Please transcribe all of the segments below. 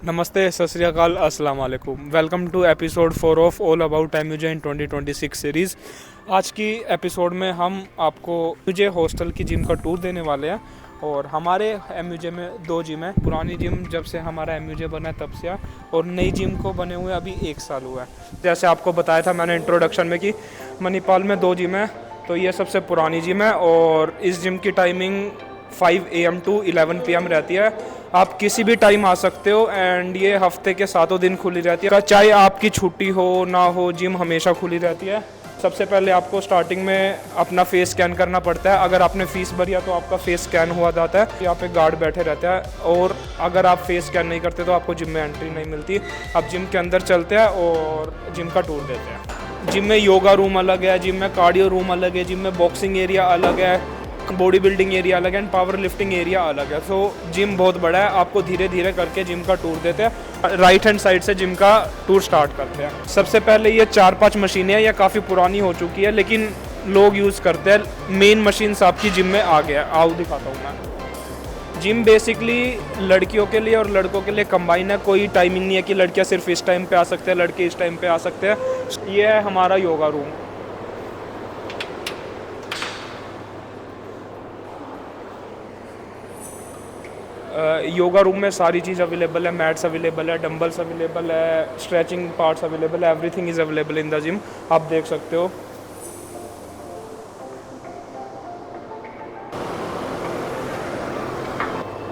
नमस्ते, सत श्री अकाल, अस्सलाम वालेकुम। Welcome to episode 4 of all about MUJ in 2026 series. आज की एपिसोड में हम आपको एम्यूजे हॉस्टल की जिम का टूर देने वाले हैं। और हमारे एम्यूजे में 2 जिम है। पुरानी जिम जब से हमारा एम्यूजे बना है तब से है, और नई जिम को बने हुए अभी 1 साल हुआ है। जैसे आपको बताया था मैंने इंट्रोडक्शन में कि मणिपाल में 2 जिम है, तो ये सबसे पुरानी जिम है। और इस जिम की टाइमिंग 5 AM टू 11 PM रहती है। आप किसी भी टाइम आ सकते हो, एंड ये हफ्ते के 7 दिन खुली रहती है। चाहे आपकी छुट्टी हो ना हो, जिम हमेशा खुली रहती है। सबसे पहले आपको स्टार्टिंग में अपना फेस स्कैन करना पड़ता है। अगर आपने फ़ीस भरी है तो आपका फेस स्कैन हुआ जाता है। यहाँ पे गार्ड बैठे रहता है, और अगर आप फेस स्कैन नहीं करते तो आपको जिम में एंट्री नहीं मिलती। अब जिम के अंदर चलते हैं और जिम का टूर देते हैं। जिम में योगा रूम अलग है, जिम में कार्डियो रूम अलग है, जिम में बॉक्सिंग एरिया अलग है, बॉडी बिल्डिंग एरिया अलग है, एंड पावर लिफ्टिंग एरिया अलग है। तो जिम बहुत बड़ा है। आपको धीरे धीरे करके जिम का टूर देते हैं। राइट हैंड साइड से जिम का टूर स्टार्ट करते हैं। सबसे पहले ये 4-5 मशीनें हैं। ये काफ़ी पुरानी हो चुकी है, लेकिन लोग यूज़ करते हैं। मेन मशीन्स आपकी जिम में आ गया। आओ दिखाता हूँ मैं। जिम बेसिकली लड़कियों के लिए और लड़कों के लिए कंबाइन है। कोई टाइमिंग नहीं है कि लड़कियाँ सिर्फ इस टाइम पे आ सकते हैं, लड़के इस टाइम पे आ सकते हैं। ये है हमारा योगा रूम। योगा रूम में सारी चीज़ अवेलेबल है। मैट्स अवेलेबल है, डंबल्स अवेलेबल है, स्ट्रेचिंग पार्ट्स अवेलेबल है। Everything is available in the gym. आप देख सकते हो।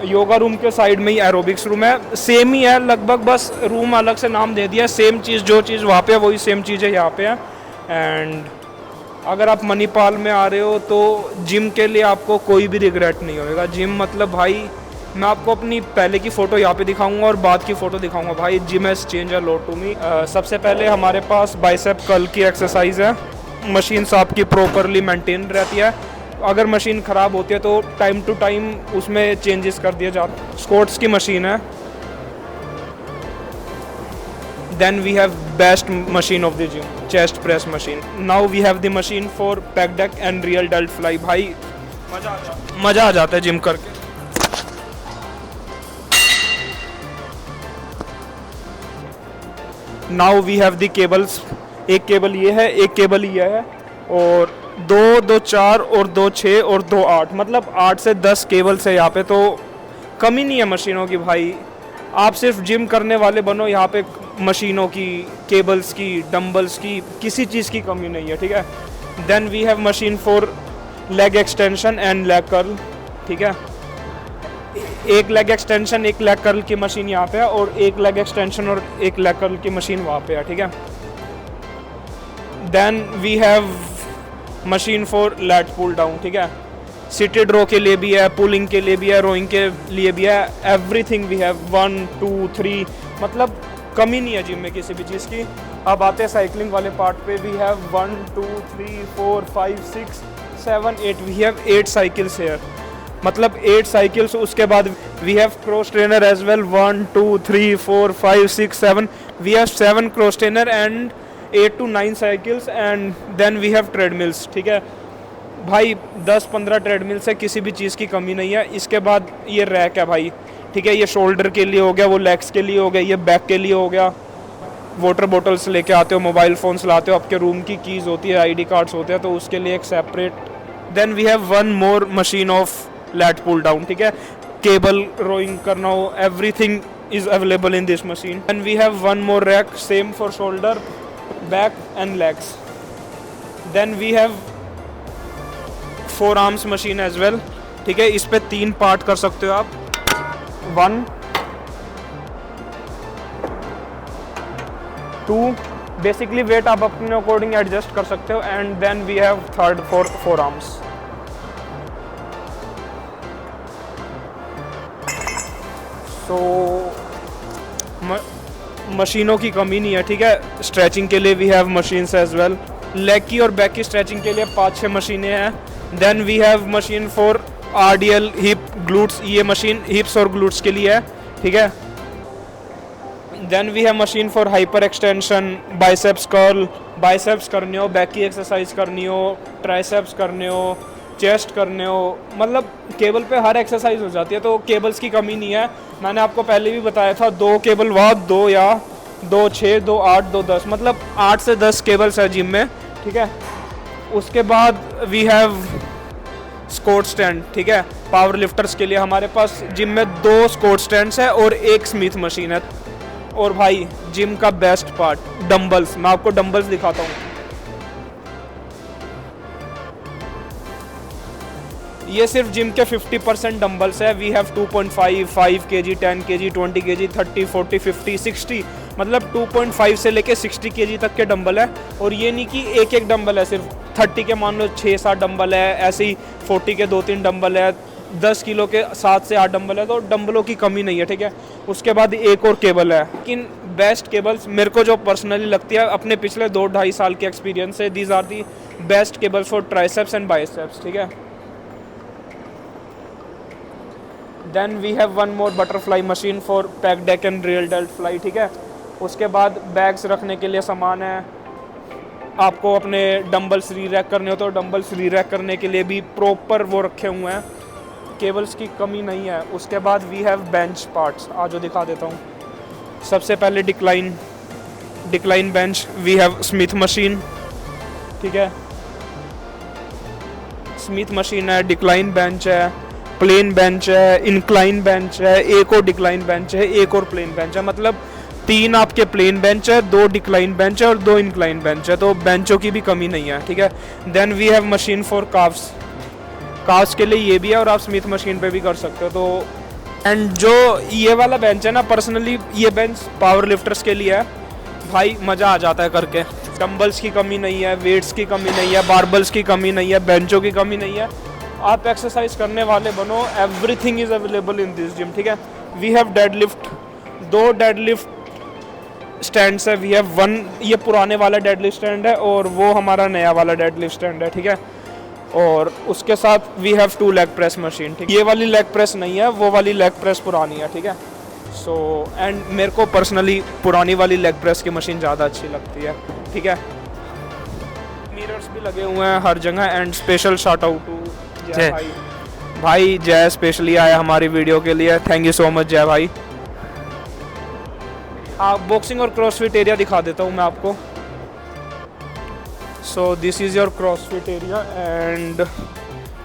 योगा रूम के साइड में ही एरोबिक्स रूम है। सेम ही है लगभग, बस रूम अलग से नाम दे दिया। सेम चीज़, जो चीज़ वहाँ पे है वही सेम चीज़ है यहाँ पे है। एंड अगर आप मणिपाल में आ रहे हो तो जिम के लिए आपको कोई भी रिग्रेट नहीं होएगा। जिम मतलब भाई, मैं आपको अपनी पहले की फ़ोटो यहाँ पे दिखाऊंगा और बाद की फ़ोटो दिखाऊंगा। भाई gym has change a lot to me. सबसे पहले हमारे पास बाइसेप कर्ल की एक्सरसाइज है। मशीन्स आपकी प्रॉपरली मेंटेन रहती है। अगर मशीन ख़राब होती है तो टाइम टू टाइम उसमें चेंजेस कर दिए जाते। स्क्वाट्स की मशीन है। Then we have best machine of the gym, chest press machine. Now we have the machine for pec deck and real delt fly. भाई मज़ा आ जाता है जिम करके। Now we have the cables. एक cable ये है, एक केबल ये है, और 2 4 और 2 6 और 2 8, मतलब 8 से 10 केबल्स है यहाँ पे। तो कमी नहीं है मशीनों की भाई। आप सिर्फ जिम करने वाले बनो। यहाँ पे मशीनों की, केबल्स की, डंबल्स की, किसी चीज़ की कमी नहीं है, ठीक है। Then we have machine for leg extension and leg curl, ठीक है। एक लेग एक्सटेंशन, एक लेग कर्ल की मशीन यहाँ पे है, और एक लेग एक्सटेंशन और एक लेग कर्ल की मशीन वहाँ पे है, ठीक है। Then we have machine for lat pull down, ठीक है। सिटेड रो के लिए भी है, पुलिंग के लिए भी है, रोइंग के लिए भी है। Everything we have. 1 2 3, मतलब कमी नहीं है जिम में किसी भी चीज़ की। अब आते हैं साइकिलिंग वाले पार्ट पे। We have 1 2 3 4 5 6 7 8, we have 8 cycles here, मतलब 8 साइकिल्स। उसके बाद we have cross trainer as well. 1 2 3 4 5 6 7, we have 7 cross trainer and 8 to 9 cycles. And then we have treadmills, ठीक है भाई। 10-15 ट्रेडमिल से किसी भी चीज़ की कमी नहीं है। इसके बाद ये रैक है भाई, ठीक है। ये शोल्डर के लिए हो गया, वो लेग्स के लिए हो गया, ये बैक के लिए हो गया। वाटर बॉटल्स लेके आते हो, मोबाइल फ़ोन्स लाते हो, आपके रूम की कीज़ होती है, आईडी कार्ड्स होते हैं, तो उसके लिए एक separate. Then we have 1 more machine of lat pull down, ठीक है। केबल रोइंग करना हो, everything is available in this machine. And we have 1 more rack, same for shoulder, back and legs. Then we have 4 arms machine as well, ठीक है। इस पे 3 part कर सकते हो आप। 1 2, बेसिकली वेट आप अपने अकॉर्डिंग एडजस्ट कर सकते हो। And then we have 3rd 4 arms. So मशीनों की कमी नहीं है, ठीक है। स्ट्रेचिंग के लिए we have machines as well. Leg की और बैक की स्ट्रेचिंग के लिए 5-6 मशीनें हैं। Then we have machine for RDL, hip, glutes. ये मशीन हिप्स और ग्लूट्स के लिए है, ठीक है। Then we have machine for hyper extension, biceps curl. Biceps करने हो, बैक की एक्सरसाइज करनी हो, ट्राइसेप्स करने हो, चेस्ट करने हो, मतलब केबल पे हर एक्सरसाइज हो जाती है, तो केबल्स की कमी नहीं है। मैंने आपको पहले भी बताया था 2 केबल वाद 2 या 2 6 2 8 2 10, मतलब 8 से 10 केबल्स है जिम में, ठीक है। उसके बाद वी हैव स्क्वाट स्टैंड, ठीक है। पावर लिफ्टर्स के लिए हमारे पास जिम में 2 स्क्वाट स्टैंड्स है और 1 स्मिथ मशीन है। और भाई जिम का बेस्ट पार्ट डंबल्स, मैं आपको डंबल्स दिखाता हूँ। ये सिर्फ जिम के 50% डंबल्स है। We have 2.5 5 kg 10 kg 20 kg 30 40 50 60, मतलब 2.5 से लेके 60 kg तक के डंबल है। और ये नहीं कि एक एक डंबल है, सिर्फ 30 के मान लो 6-7 डंबल है, ऐसे ही 40 के 2-3 डंबल है, 10 किलो के 7 से 8 डंबल है, तो डंबलों की कमी नहीं है, ठीक है। उसके बाद एक और केबल है, लेकिन बेस्ट केबल्स मेरे को जो पर्सनली लगती है अपने पिछले 2-2.5 साल के एक्सपीरियंस से, these are the best cables for triceps and biceps, ठीक है। Then we have one more butterfly machine for pec deck and rear delt fly, ठीक है। उसके बाद बैग्स रखने के लिए सामान है। आपको अपने डंबल्स री रैक करने हो तो डंबल्स री रैक करने के लिए भी प्रॉपर वो रखे हुए हैं, केबल्स की कमी नहीं है। उसके बाद वी हैव बेंच पार्ट्स, आज जो दिखा देता हूँ। सबसे पहले decline bench, we have Smith machine, ठीक है। स्मिथ मशीन है, डिक्लाइन बेंच है, प्लेन बेंच है, इंक्लाइन बेंच है, एक और डिक्लाइन बेंच है, एक और प्लेन बेंच है, मतलब 3 आपके प्लेन बेंच है, 2 डिक्लाइन बेंच है और 2 इंक्लाइन बेंच है, तो बेंचों की भी कमी नहीं है, ठीक है। Then we have machine for calves के लिए ये भी है, और आप स्मिथ मशीन पे भी कर सकते हो। तो एंड जो ये वाला बेंच है ना, पर्सनली ये बेंच पावर लिफ्टर्स के लिए है, भाई मज़ा आ जाता है करके। डंबल्स की कमी नहीं है, वेट्स की कमी नहीं है, बारबल्स की कमी नहीं है, बेंचों की कमी नहीं है। आप एक्सरसाइज करने वाले बनो, everything is available in this gym, ठीक है। We have deadlift, 2 deadlift stands है। वी हैव 1, ये पुराने वाला डेडलिफ्ट स्टैंड है और वो हमारा नया वाला डेडलिफ्ट स्टैंड है, ठीक है। और उसके साथ we have 2 leg press machine, ठीक है। ये वाली लेग प्रेस नहीं है, वो वाली लेग प्रेस पुरानी है, ठीक है। सो एंड मेरे को पर्सनली पुरानी वाली लेग प्रेस की मशीन ज़्यादा अच्छी लगती है, ठीक है। मिरर्स भी लगे हुए हैं हर जगह। And special shout out to Jay भाई जय स्पेशली आया हमारी वीडियो के लिए, थैंक यू सो मच जय भाई। आप बॉक्सिंग और क्रॉसफिट एरिया दिखा देता हूँ मैं आपको। So this is your CrossFit area and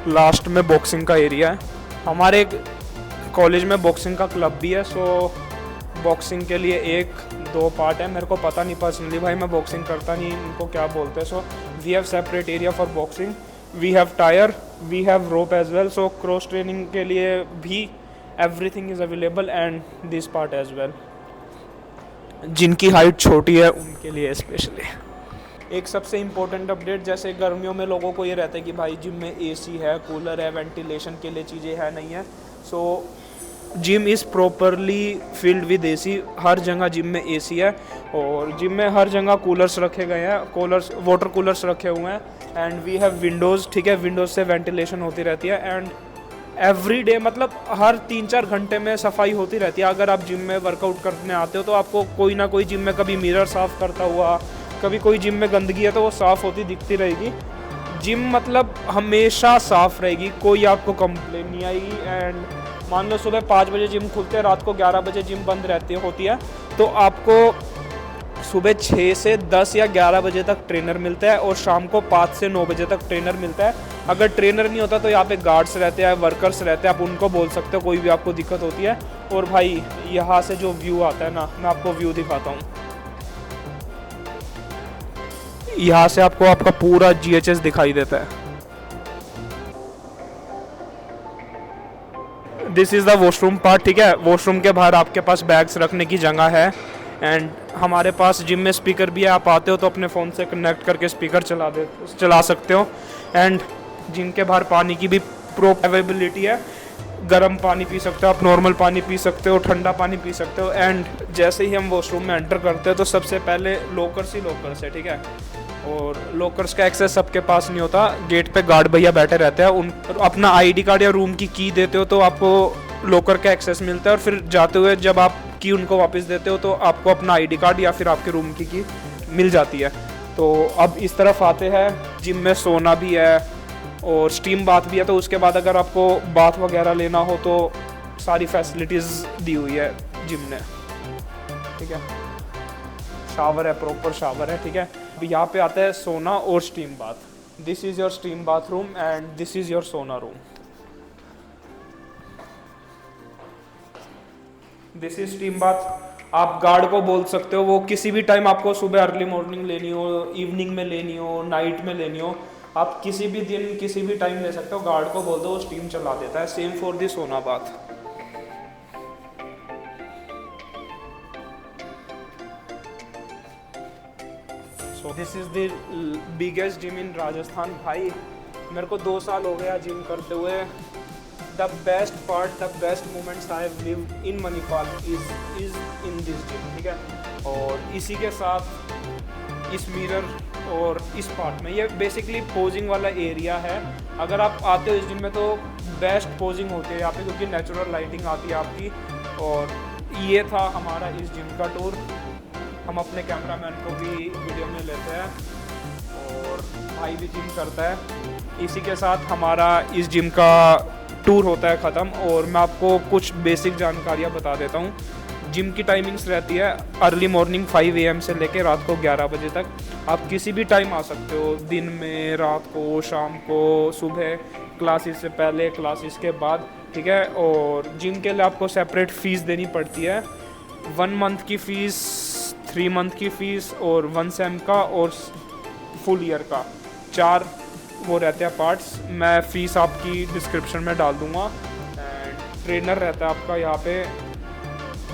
last में बॉक्सिंग का एरिया है। हमारे कॉलेज में बॉक्सिंग का क्लब भी है, सो बॉक्सिंग के लिए 1-2 पार्ट है। मेरे को पता नहीं पर्सनली भाई, मैं बॉक्सिंग करता नहीं, इनको क्या बोलते हैं। So we have separate area for boxing, we have tyre, we have rope as well. So cross training के लिए भी everything is available and this part as well. जिनकी हाइट छोटी है उनके लिए स्पेशली। एक सबसे इम्पोर्टेंट अपडेट, जैसे गर्मियों में लोगों को ये रहता है कि भाई जिम में एसी है, कूलर है, वेंटिलेशन के लिए चीज़ें है नहीं है। So gym is properly filled with AC, हर जगह जिम में एसी है और जिम में हर जगह कूलर्स रखे गए हैं, वाटर कूलर्स रखे हुए हैं। एंड वी हैव विंडोज़, ठीक है, विंडोज़ से वेंटिलेशन होती रहती है। एंड एवरी डे, मतलब हर 3-4 घंटे में सफाई होती रहती है। अगर आप जिम में वर्कआउट करने आते हो तो आपको कोई ना कोई जिम में कभी मिरर साफ़ करता हुआ, कभी कोई जिम में गंदगी है तो वो साफ़ होती दिखती रहेगी। जिम मतलब हमेशा साफ़ रहेगी, कोई आपको कंप्लेन नहीं आएगी। एंड मान लो सुबह 5 बजे जिम खुलते हैं, रात को 11 बजे जिम बंद होती है, तो आपको सुबह 6 से 10 या 11 बजे तक ट्रेनर मिलता है और शाम को 5 से 9 बजे तक ट्रेनर मिलता है। अगर ट्रेनर नहीं होता तो यहाँ पे गार्ड्स रहते हैं, वर्कर्स रहते हैं, आप उनको बोल सकते हो कोई भी आपको दिक्कत होती है। और भाई यहाँ से जो व्यू आता है ना, मैं आपको व्यू दिखाता हूँ। यहाँ से आपको आपका पूरा GHS दिखाई देता है। This is the washroom part, ठीक है। वॉशरूम के बाहर आपके पास बैग्स रखने की जगह है। एंड हमारे पास जिम में स्पीकर भी है, आप आते हो तो अपने फ़ोन से कनेक्ट करके स्पीकर चला सकते हो। एंड जिम के बाहर पानी की भी प्रॉपर अवेलेबिलिटी है, गर्म पानी पी सकते हो आप, नॉर्मल पानी पी सकते हो, ठंडा पानी पी सकते हो। एंड जैसे ही हम वॉशरूम में एंटर करते हैं तो सबसे पहले लॉकर्स है, ठीक है। और लॉकर्स का एक्सेस सबके पास नहीं होता, गेट पे गार्ड भैया बैठे रहते हैं, उन अपना ID कार्ड या रूम की की देते हो तो आपको लॉकर का एक्सेस मिलता है। और फिर जाते हुए जब आप की उनको वापस देते हो तो आपको अपना ID कार्ड या फिर आपके रूम की मिल जाती है। तो अब इस तरफ आते हैं, जिम में सोना भी है, और स्टीम बाथ भी है। तो उसके बाद अगर आपको बाथ वगैरह लेना हो तो सारी फैसिलिटीज़ दी हुई है जिम ने, ठीक है। शावर है, प्रॉपर शावर है, ठीक है। अब यहाँ पे आता है सोना और steam bath. This is your steam bathroom and this is your sauna room. This is steam bath. आप गार्ड को बोल सकते हो, वो किसी भी टाइम आपको सुबह अर्ली मॉर्निंग लेनी हो, इवनिंग में लेनी हो, नाइट में लेनी हो, आप किसी भी दिन किसी भी टाइम ले सकते हो। गार्ड को बोल दो, वो स्टीम चला देता है। सेम फॉर दी सोना bath. So this is the biggest gym in Rajasthan. भाई मेरे को 2 साल हो गया जिम करते हुए। The best part, the best moments I have lived in Manipal is in this gym, ठीक है। और इसी के साथ इस मिरर और इस पार्ट में, ये बेसिकली पोजिंग वाला एरिया है। अगर आप आते हो इस जिम में तो बेस्ट पोजिंग होती है यहाँ पे, क्योंकि नेचुरल लाइटिंग आती है आपकी। और ये था हमारा इस जिम का टूर। हम अपने कैमरामैन को भी वीडियो में लेते हैं और भाई भी जिम करता है। इसी के साथ हमारा इस जिम का टूर होता है ख़त्म। और मैं आपको कुछ बेसिक जानकारियाँ बता देता हूँ। जिम की टाइमिंग्स रहती है अर्ली मॉर्निंग 5 AM से लेके रात को 11 बजे तक। आप किसी भी टाइम आ सकते हो, दिन में, रात को, शाम को, सुबह, क्लासेस से पहले, क्लासेस के बाद, ठीक है। और जिम के लिए आपको सेपरेट फ़ीस देनी पड़ती है। 1 मंथ की फ़ीस, 3 मंथ की फ़ीस और 1 सेम का और फुल ईयर का, 4 वो रहते हैं पार्ट्स। मैं फ़ीस आपकी डिस्क्रिप्शन में डाल दूँगा। एंड ट्रेनर रहता है आपका यहाँ पे।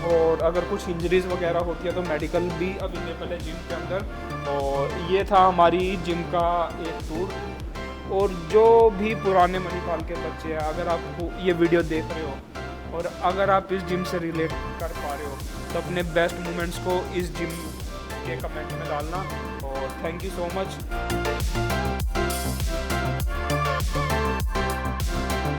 और अगर कुछ इंजरीज़ वगैरह होती है तो मेडिकल भी अवेलेबल है जिम के अंदर। और ये था हमारी जिम का एक टूर। और जो भी पुराने मणिपाल के बच्चे हैं, अगर आप ये वीडियो देख रहे हो और अगर आप इस जिम से रिलेट कर पा रहे हो तो अपने बेस्ट मोमेंट्स को इस जिम के कमेंट में डालना। और थैंक यू सो मच।